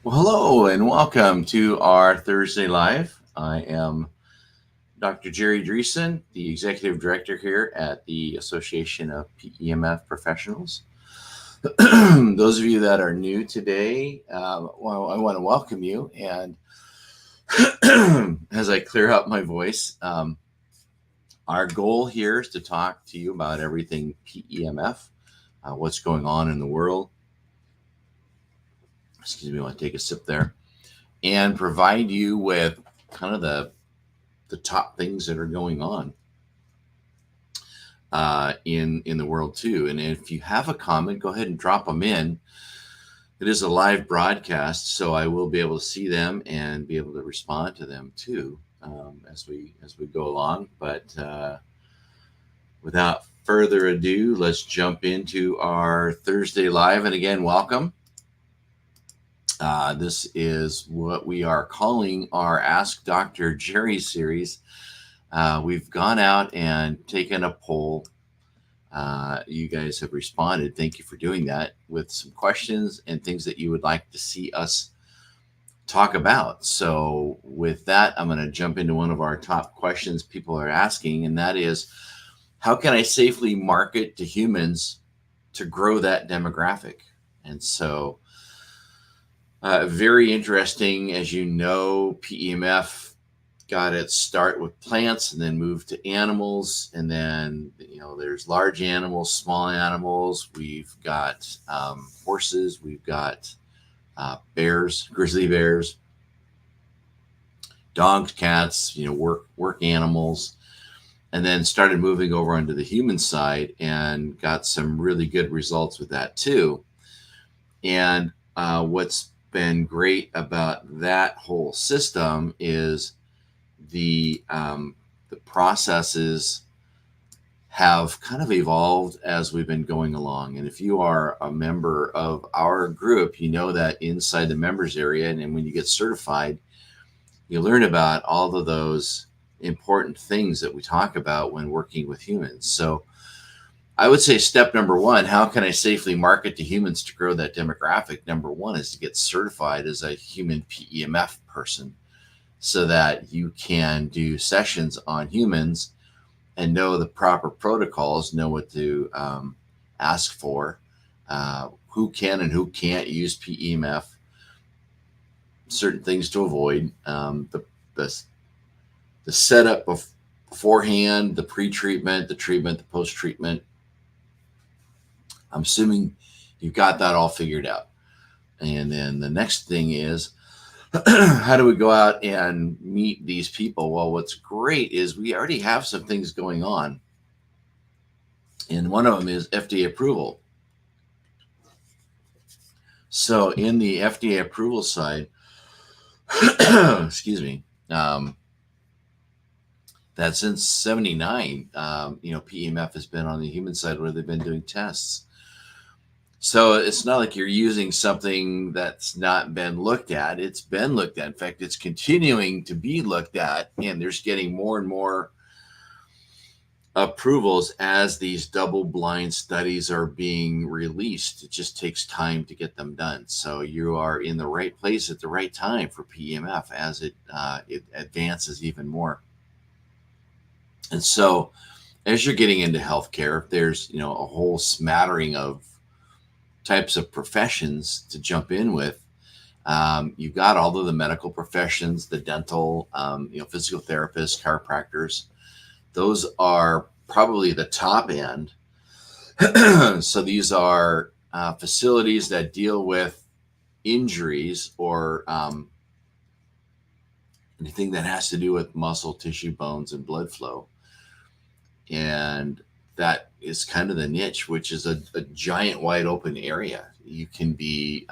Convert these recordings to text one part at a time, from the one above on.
Well, hello and welcome to our Thursday Live. I am Dr. Jerry Dreesen, the Executive Director here at the Association of PEMF Professionals. Those of you that are new today, well, I want to welcome you. And as I clear out my voice, our goal here is to talk to you about everything PEMF, what's going on in the world. Excuse me, I want to take a sip there. And provide you with kind of the top things that are going on in the world too. And if you have a comment, go ahead and drop them in. It is a live broadcast, so I will be able to see them and be able to respond to them too as we go along. But without further ado, let's jump into our Thursday Live. And again, welcome. This is what we are calling our Ask Dr. Jerry series. We've gone out and taken a poll. You guys have responded. Thank you for doing that with some questions and things that you would like to see us talk about. So with that, I'm going to jump into one of our top questions people are asking, and that is, how can I safely market to humans to grow that demographic? And so very interesting. As you know, PEMF got its start with plants and then moved to animals. And then, there's large animals, small animals. We've got horses. We've got bears, grizzly bears, dogs, cats, work animals. And then started moving over onto the human side and got some really good results with that too. And what's been great about that whole system is the processes have kind of evolved as we've been going along. And if you are a member of our group, you know that inside the members area, and when you get certified, you learn about all of those important things that we talk about when working with humans. So I would say step number one, how can I safely market to humans to grow that demographic? Number one is to get certified as a human PEMF person so that you can do sessions on humans and know the proper protocols, know what to ask for, who can and who can't use PEMF, certain things to avoid, the setup beforehand, the pre-treatment, the treatment, the post-treatment. I'm assuming you've got that all figured out. And then the next thing is, how do we go out and meet these people? Well, what's great is we already have some things going on. And one of them is FDA approval. So in the FDA approval side, excuse me, that since 79, PEMF has been on the human side where they've been doing tests. So it's not like you're using something that's not been looked at. It's been looked at. In fact, it's continuing to be looked at, and there's getting more and more approvals as these double-blind studies are being released. It just takes time to get them done. So you are in the right place at the right time for PEMF as it advances even more. And so as you're getting into healthcare, there's a whole smattering of types of professions to jump in with. You've got all of the medical professions, the dental, physical therapists, chiropractors. Those are probably the top end. So these are facilities that deal with injuries or anything that has to do with muscle, tissue, bones, and blood flow. And that is kind of the niche, which is a giant wide open area. You can be,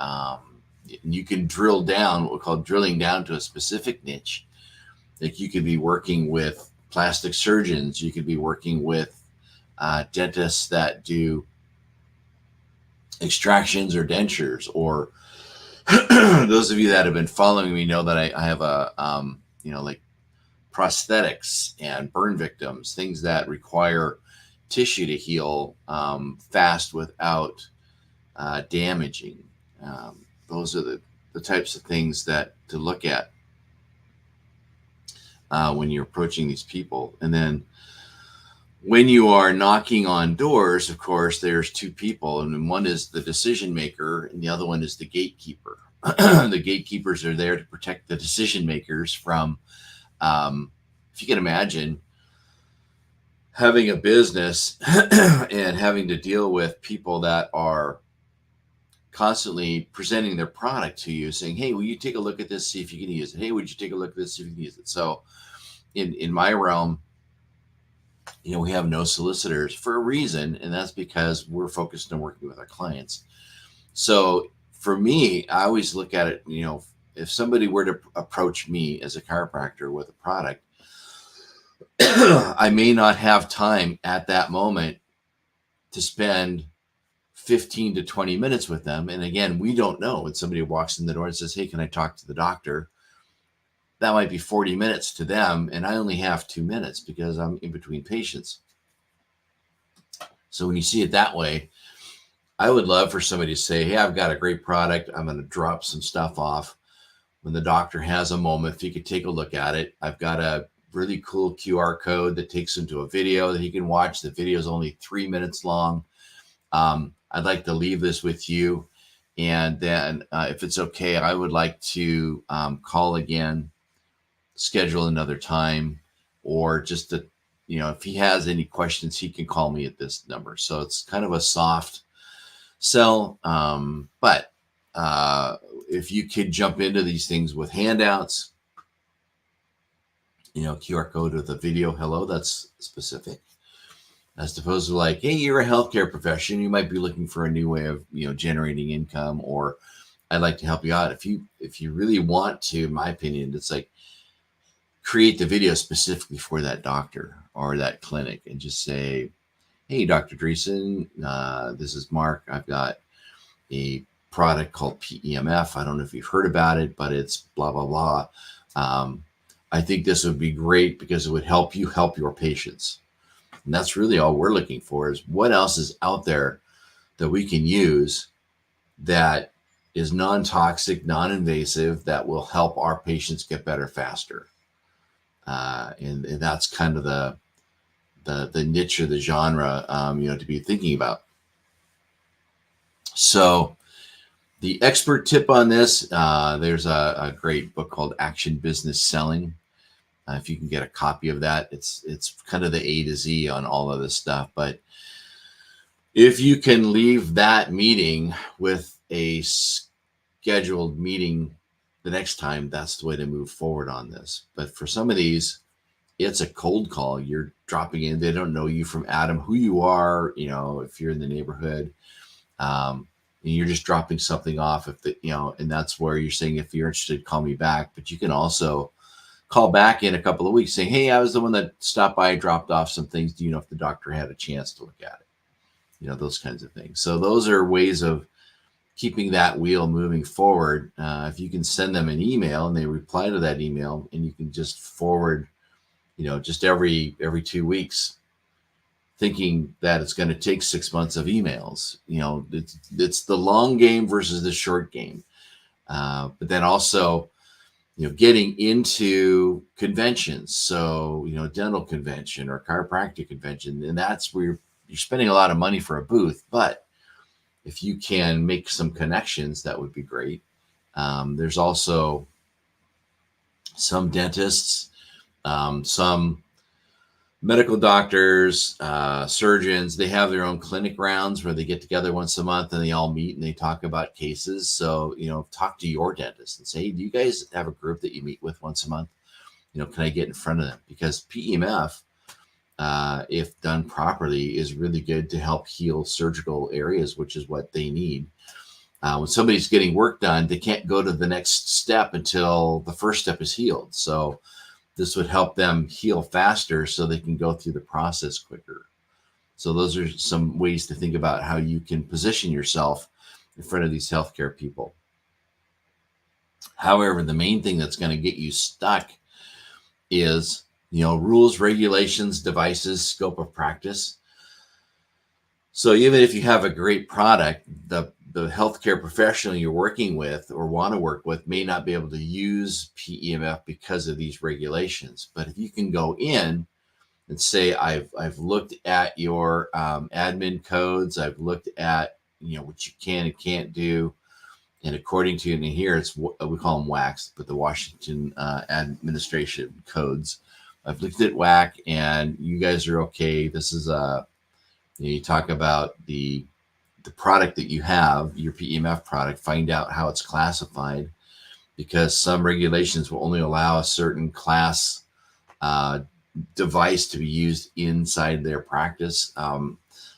you can drill down, what we call drilling down to a specific niche. Like you could be working with plastic surgeons. You could be working with dentists that do extractions or dentures, or those of you that have been following me know that I have a, like prosthetics and burn victims, things that require tissue to heal fast without damaging. Those are the types of things that to look at when you're approaching these people. And then when you are knocking on doors, of course, there's two people, and one is the decision maker, and the other one is the gatekeeper. The gatekeepers are there to protect the decision makers from, if you can imagine, having a business and having to deal with people that are constantly presenting their product to you, saying, "Hey, will you take a look at this, see if you can use it? Hey, would you take a look at this, see if you can use it?" So, in my realm, we have no solicitors for a reason, and that's because we're focused on working with our clients. So, for me, I always look at it. If somebody were to approach me as a chiropractor with a product, I may not have time at that moment to spend 15 to 20 minutes with them. And again, we don't know when somebody walks in the door and says, "Hey, can I talk to the doctor?" That might be 40 minutes to them, and I only have 2 minutes because I'm in between patients. So when you see it that way, I would love for somebody to say, "Hey, I've got a great product. I'm going to drop some stuff off. When the doctor has a moment, if he could take a look at it, I've got a really cool QR code that takes him to a video that he can watch. The video is only 3 minutes long. I'd like to leave this with you. And then if it's okay, I would like to call again, schedule another time, or just to, if he has any questions, he can call me at this number." So it's kind of a soft sell. But if you could jump into these things with handouts, QR code with a video, hello, that's specific. As opposed to like, "Hey, you're a healthcare profession. You might be looking for a new way of, generating income, or I'd like to help you out." If you really want to, in my opinion, it's like create the video specifically for that doctor or that clinic and just say, "Hey, Dr. Dreesen, this is Mark. I've got a product called PEMF. I don't know if you've heard about it, but it's blah, blah, blah. I think this would be great because it would help you help your patients." And that's really all we're looking for, is what else is out there that we can use that is non-toxic, non-invasive, that will help our patients get better faster. And that's kind of the niche or the genre, to be thinking about. So the expert tip on this, there's a great book called Action Business Selling. If you can get a copy of that, it's kind of the A to Z on all of this stuff. But if you can leave that meeting with a scheduled meeting the next time, that's the way to move forward on this. But for some of these, it's a cold call. You're dropping in. They don't know you from Adam, who you are, if you're in the neighborhood. And you're just dropping something off, and that's where you're saying, "If you're interested, call me back." But you can also call back in a couple of weeks saying, "Hey, I was the one that stopped by, dropped off some things. Do you know if the doctor had a chance to look at it?" Those kinds of things. So those are ways of keeping that wheel moving forward. If you can send them an email and they reply to that email, and you can just forward, just every 2 weeks, thinking that it's going to take 6 months of emails. It's the long game versus the short game. But then also, getting into conventions. So, dental convention or chiropractic convention, and that's where you're spending a lot of money for a booth. But if you can make some connections, that would be great. There's also some dentists, some medical doctors, surgeons, they have their own clinic rounds where they get together once a month and they all meet and they talk about cases. So, talk to your dentist and say, "Hey, do you guys have a group that you meet with once a month? Can I get in front of them?" Because PEMF, if done properly, is really good to help heal surgical areas, which is what they need. When somebody's getting work done, they can't go to the next step until the first step is healed. So this would help them heal faster so they can go through the process quicker. So those are some ways to think about how you can position yourself in front of these healthcare people. However, the main thing that's going to get you stuck is, rules, regulations, devices, scope of practice. So even if you have a great product, the healthcare professional you're working with or want to work with may not be able to use PEMF because of these regulations. But if you can go in and say, I've looked at your admin codes, I've looked at what you can and can't do, and according to and here it's we call them WACs, but the Washington Administration codes. I've looked at WAC, and you guys are okay. This is you talk about the product that you have, your PEMF product, find out how it's classified, because some regulations will only allow a certain class uh, device to be used inside their practice.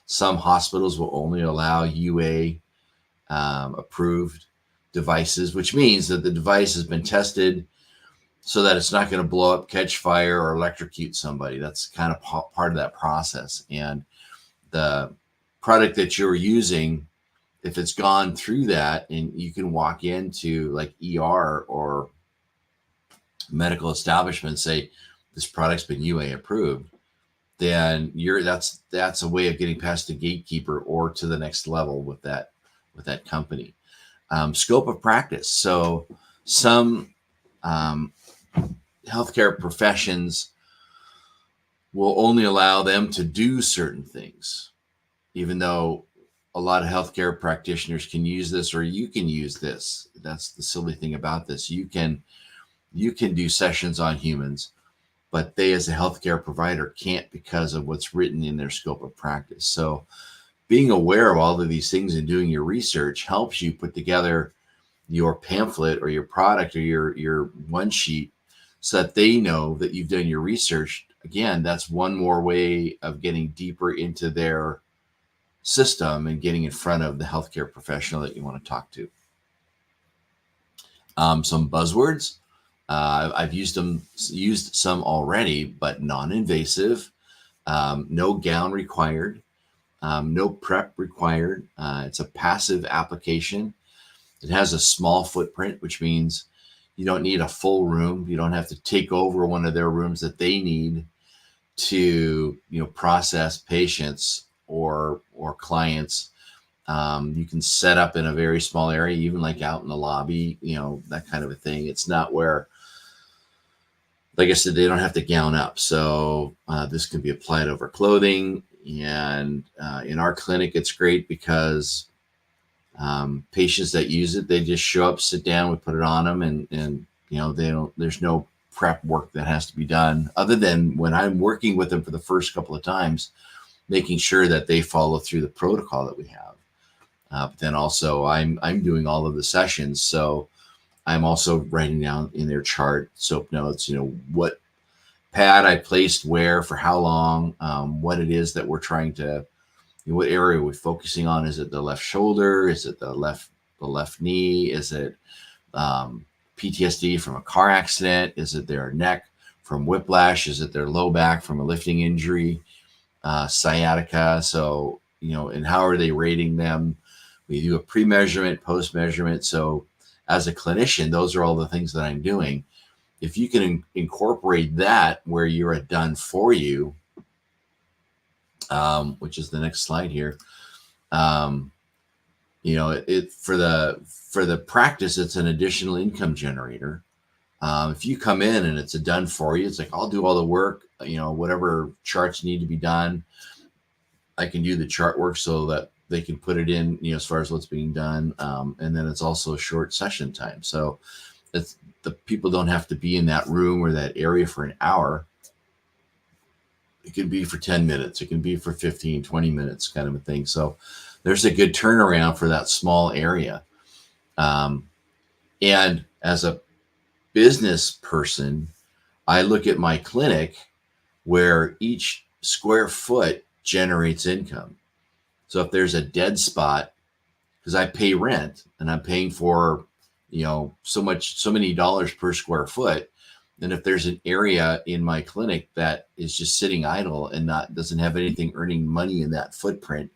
Some hospitals will only allow UA approved devices, which means that the device has been tested so that it's not going to blow up, catch fire, or electrocute somebody. That's kind of part of that process. And the product that you're using, if it's gone through that, and you can walk into like ER or medical establishment and say, this product's been UA approved, then that's a way of getting past the gatekeeper or to the next level with that company. Scope of practice. So some healthcare professions will only allow them to do certain things, even though a lot of healthcare practitioners can use this, or you can use this. That's the silly thing about this. You can do sessions on humans, but they as a healthcare provider can't because of what's written in their scope of practice. So being aware of all of these things and doing your research helps you put together your pamphlet or your product or your one sheet so that they know that you've done your research. Again, that's one more way of getting deeper into their system and getting in front of the healthcare professional that you want to talk to. Some buzzwords. I've used some already, but non-invasive, no gown required, no prep required. It's a passive application. It has a small footprint, which means you don't need a full room. You don't have to take over one of their rooms that they need to process patients or clients. You can set up in a very small area, even like out in the lobby, that kind of a thing. It's not where, like I said, they don't have to gown up. So this can be applied over clothing. And in our clinic, it's great because patients that use it, they just show up, sit down, we put it on them, and there's no prep work that has to be done other than when I'm working with them for the first couple of times, making sure that they follow through the protocol that we have. But then also I'm doing all of the sessions. So I'm also writing down in their chart, soap notes, what pad I placed where for how long, what it is that we're trying to, what area we're focusing on. Is it the left shoulder? Is it the left knee? Is it PTSD from a car accident? Is it their neck from whiplash? Is it their low back from a lifting injury? Sciatica. So, and how are they rating them? We do a pre-measurement, post-measurement. So as a clinician, those are all the things that I'm doing. If you can incorporate that where you're done for you, which is the next slide here, it for the practice, it's an additional income generator. If you come in and it's a done for you, it's like, I'll do all the work, whatever charts need to be done, I can do the chart work so that they can put it in, as far as what's being done. And then it's also a short session time. So it's, the people don't have to be in that room or that area for an hour. It can be for 10 minutes. It can be for 15, 20 minutes kind of a thing. So there's a good turnaround for that small area. And as a business person, I look at my clinic where each square foot generates income. So if there's a dead spot, because I pay rent and I'm paying for, so many dollars per square foot. And if there's an area in my clinic that is just sitting idle and doesn't have anything earning money in that footprint,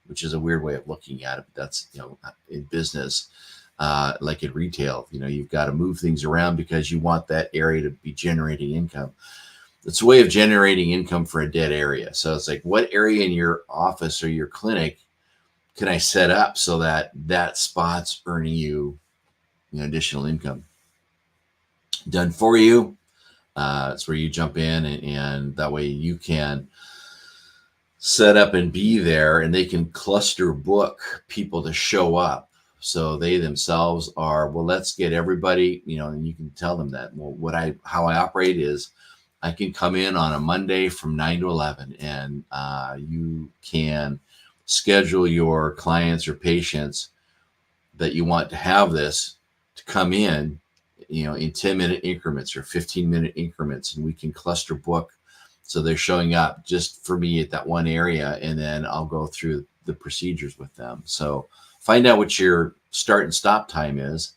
which is a weird way of looking at it, but that's, in business, like in retail, you've got to move things around because you want that area to be generating income. It's a way of generating income for a dead area. So it's like, what area in your office or your clinic can I set up so that that spot's earning you, additional income done for you? It's where you jump in, and that way you can set up and be there, and they can cluster book people to show up. So they themselves are, well, let's get everybody, and you can tell them that. Well, how I operate is I can come in on a Monday from 9 to 11, and you can schedule your clients or patients that you want to have this to come in, in 10-minute increments or 15-minute increments, and we can cluster book. So they're showing up just for me at that one area, and then I'll go through the procedures with them. So find out what your start and stop time is.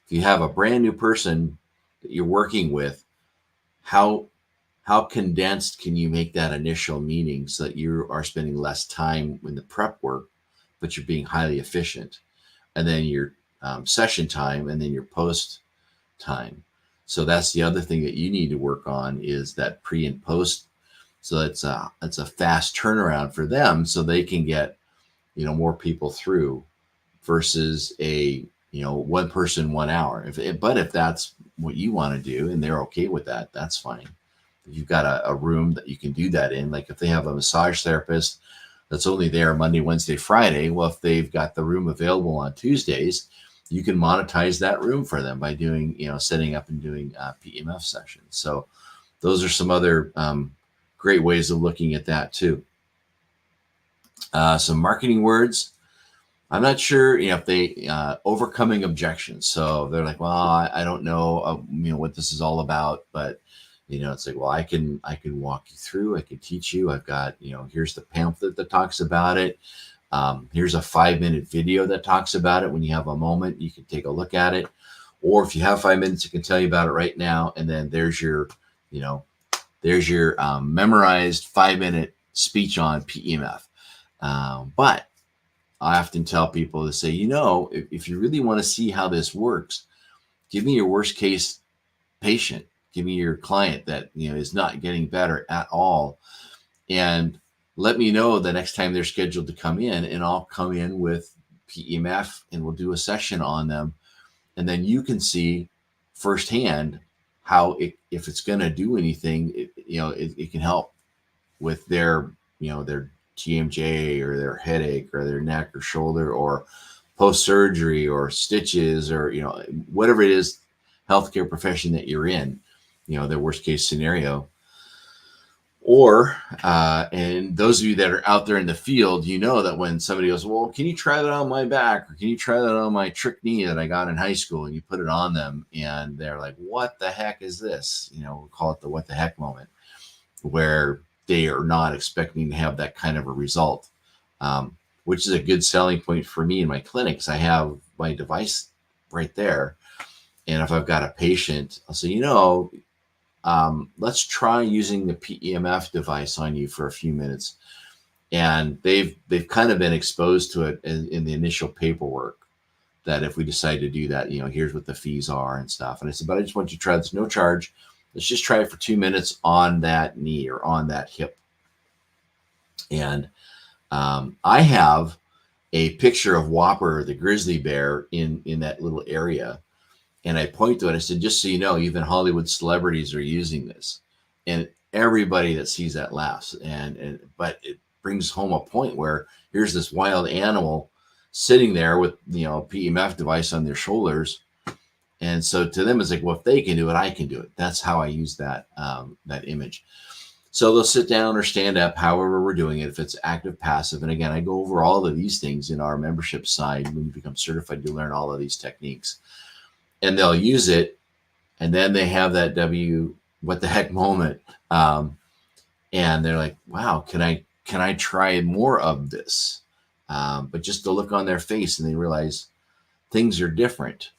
If you have a brand new person that you're working with, how condensed can you make that initial meeting so that you are spending less time in the prep work, but you're being highly efficient? And then your session time, and then your post time. So that's the other thing that you need to work on, is that pre and post. So it's a fast turnaround for them, so they can get more people through versus a one person 1 hour. But if that's what you want to do and they're okay with that, that's fine. If you've got a room that you can do that in, like if they have a massage therapist that's only there Monday, Wednesday, Friday, well, if they've got the room available on Tuesdays, you can monetize that room for them by doing, setting up and doing PEMF sessions. So those are some other great ways of looking at that too. Some marketing words. I'm not sure, if they overcoming objections. So they're like, well, I don't know, what this is all about, but it's like, well, I can walk you through. I can teach you. I've got, here's the pamphlet that talks about it. Here's a 5-minute video that talks about it. When you have a moment, you can take a look at it. Or if you have 5 minutes, I can tell you about it right now. And then there's your, memorized 5-minute speech on PEMF. But I often tell people to say, if you really want to see how this works, give me your worst case patient. Give me your client that, is not getting better at all. And let me know the next time they're scheduled to come in, and I'll come in with PEMF and we'll do a session on them. And then you can see firsthand how if it's going to do anything, it can help with their, their TMJ or their headache or their neck or shoulder or post-surgery or stitches or, whatever it is, healthcare profession that you're in, their worst case scenario. Or, and those of you that are out there in the field, that when somebody goes, well, can you try that on my back? Or can you try that on my trick knee that I got in high school? And you put it on them and they're like, what the heck is this? We call it the what the heck moment, where they are not expecting to have that kind of a result, which is a good selling point for me in my clinics. I have my device right there. And if I've got a patient, I'll say, let's try using the PEMF device on you for a few minutes. And they've kind of been exposed to it in the initial paperwork, that if we decide to do that, here's what the fees are and stuff. And I said, but I just want you to try this, no charge. Let's just try it for 2 minutes on that knee or on that hip. And I have a picture of Whopper, the grizzly bear, in that little area. And I point to it. I said, just so you know, even Hollywood celebrities are using this. And everybody that sees that laughs. But it brings home a point where here's this wild animal sitting there with, a PEMF device on their shoulders. And so to them, it's like, well, if they can do it, I can do it. That's how I use that image. So they'll sit down or stand up, however we're doing it, if it's active, passive. And again, I go over all of these things in our membership side. When you become certified, you learn all of these techniques. And they'll use it, and then they have that what the heck moment, and they're like, "Wow, can I try more of this?" But just the look on their face, and they realize things are different,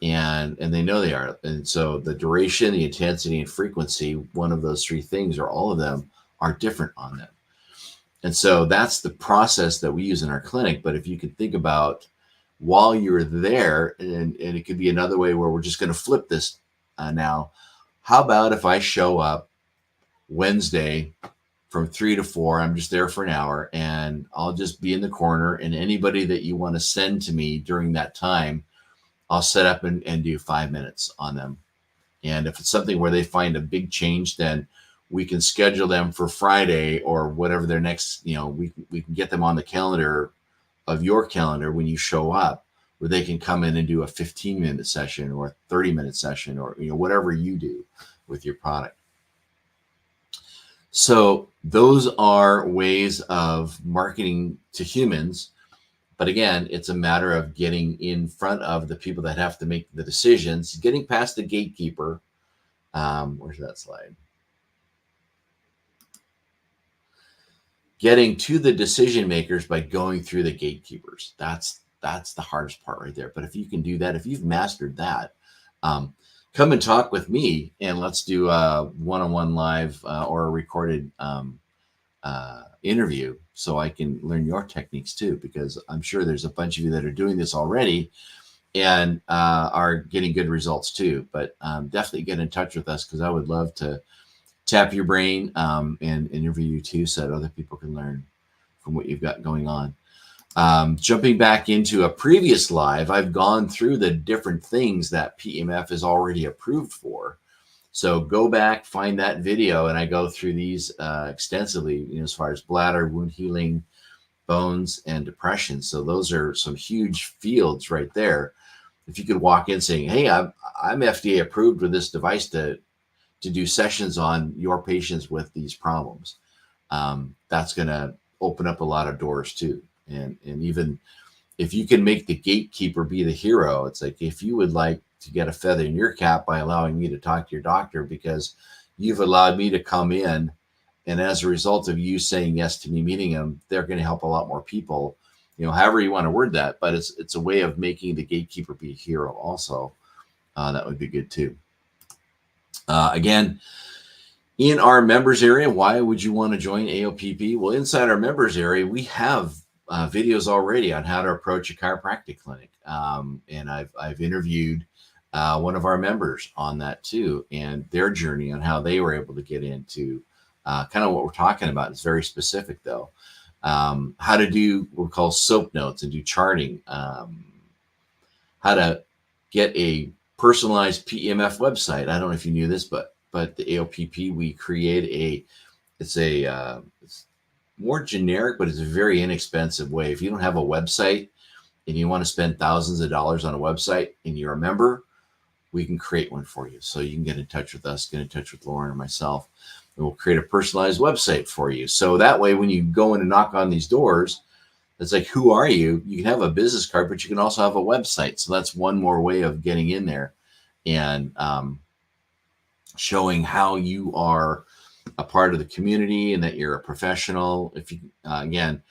and they know they are. And so the duration, the intensity, and frequency, one of those three things, or all of them, are different on them. And so that's the process that we use in our clinic. But if you could think about, while you're there, and it could be another way where we're just going to flip this now. How about if I show up Wednesday from 3 to 4. I'm just there for an hour, and I'll just be in the corner. And anybody that you want to send to me during that time, I'll set up and do 5 minutes on them. And if it's something where they find a big change, then we can schedule them for Friday or whatever their next, we can get them on the calendar of your calendar when you show up, where they can come in and do a 15-minute session or a 30-minute session, or whatever you do with your product. So those are ways of marketing to humans. But again, it's a matter of getting in front of the people that have to make the decisions, getting past the gatekeeper. Where's that slide? Getting to the decision makers by going through the gatekeepers. That's the hardest part right there. But if you can do that, if you've mastered that, come and talk with me, and let's do a one-on-one live or a recorded interview, so I can learn your techniques too, because I'm sure there's a bunch of you that are doing this already and are getting good results too. But definitely get in touch with us, because I would love to tap your brain and interview you too, so that other people can learn from what you've got going on. Jumping back into a previous live, I've gone through the different things that PEMF is already approved for. So go back, find that video, and I go through these extensively, as far as bladder, wound healing, bones, and depression. So those are some huge fields right there. If you could walk in saying, hey, I'm FDA approved with this device to do sessions on your patients with these problems, that's going to open up a lot of doors too. And even if you can make the gatekeeper be the hero, it's like, if you would like to get a feather in your cap by allowing me to talk to your doctor because you've allowed me to come in, and as a result of you saying yes to me meeting them, they're going to help a lot more people, however you want to word that. But it's a way of making the gatekeeper be a hero also. That would be good too. Again, in our members area, why would you want to join AOPP? Well, inside our members area, we have videos already on how to approach a chiropractic clinic. And I've interviewed one of our members on that too, and their journey on how they were able to get into kind of what we're talking about. It's very specific though. How to do what we call SOAP notes and do charting. How to get a personalized PEMF website. I don't know if you knew this, but the AOPP, we create it's more generic, but it's a very inexpensive way. If you don't have a website and you want to spend thousands of dollars on a website and you're a member, we can create one for you. So you can get in touch with us, get in touch with Lauren or myself, and we'll create a personalized website for you. So that way, when you go in and knock on these doors, it's like, who are you? You can have a business card, but you can also have a website. So that's one more way of getting in there and showing how you are a part of the community and that you're a professional. If you, again,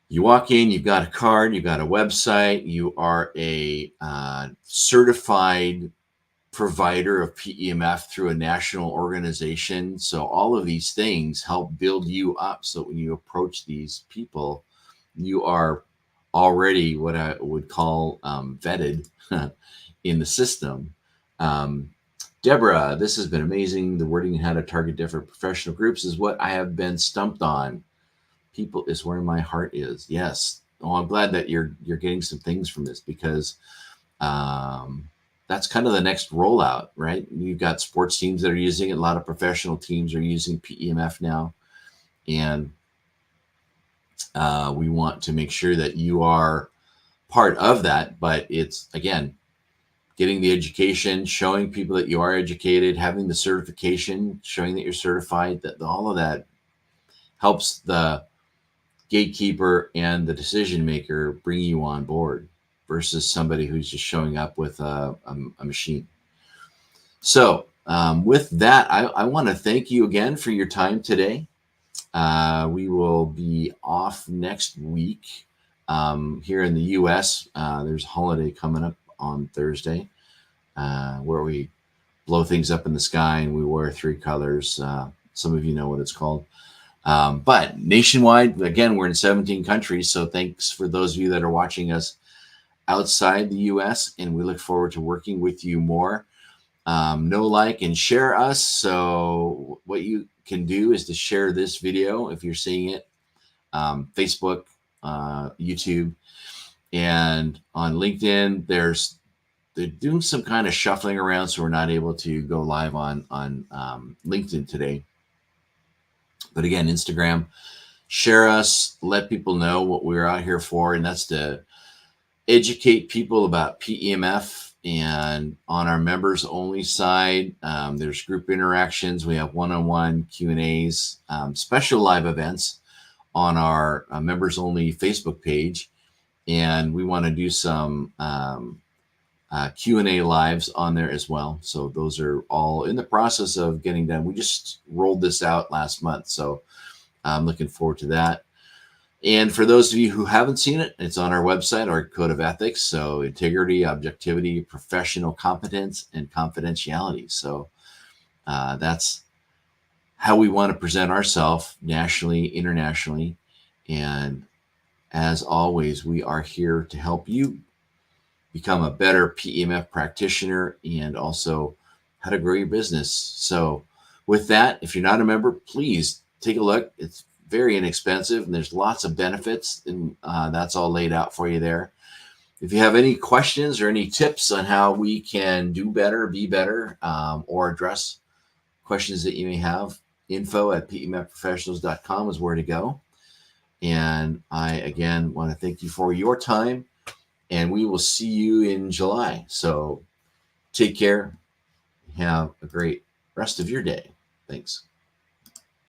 you walk in, you've got a card, you've got a website, you are a certified provider of PEMF through a national organization. So all of these things help build you up. So when you approach these people, you are already what I would call vetted in the system. Deborah, this has been amazing. The wording and how to target different professional groups is what I have been stumped on. People is where my heart is. Yes. Oh, I'm glad that you're getting some things from this, because that's kind of the next rollout, right? You've got sports teams that are using it. A lot of professional teams are using PEMF now. And we want to make sure that you are part of that. But it's, again, getting the education, showing people that you are educated, having the certification, showing that you're certified, that all of that helps the gatekeeper and the decision maker bring you on board versus somebody who's just showing up with a machine. So with that, I want to thank you again for your time today. We will be off next week here in the US. There's a holiday coming up on Thursday where we blow things up in the sky and we wear 3 colors. Some of you know what it's called. But nationwide, again, we're in 17 countries. So thanks for those of you that are watching us outside the US, and we look forward to working with you more. know, like, and share us. So what you can do is to share this video if you're seeing it, Facebook, YouTube, and on LinkedIn. They're doing some kind of shuffling around, so we're not able to go live on LinkedIn today. But again, Instagram, share us, let people know what we're out here for, and that's to educate people about PEMF. And on our members only side, there's group interactions. We have one-on-one Q&As, special live events on our members only Facebook page. And we want to do some Q&A lives on there as well. So those are all in the process of getting done. We just rolled this out last month, so I'm looking forward to that. And for those of you who haven't seen it, it's on our website, our code of ethics. So integrity, objectivity, professional competence, and confidentiality. So that's how we want to present ourselves nationally, internationally. And as always, we are here to help you become a better PEMF practitioner and also how to grow your business. So with that, if you're not a member, please take a look. It's very inexpensive and there's lots of benefits, and that's all laid out for you there. If you have any questions or any tips on how we can do better, be better, or address questions that you may have, info@pemfprofessionals.com is where to go. And I, again, want to thank you for your time, and we will see you in July. So take care. Have a great rest of your day. Thanks.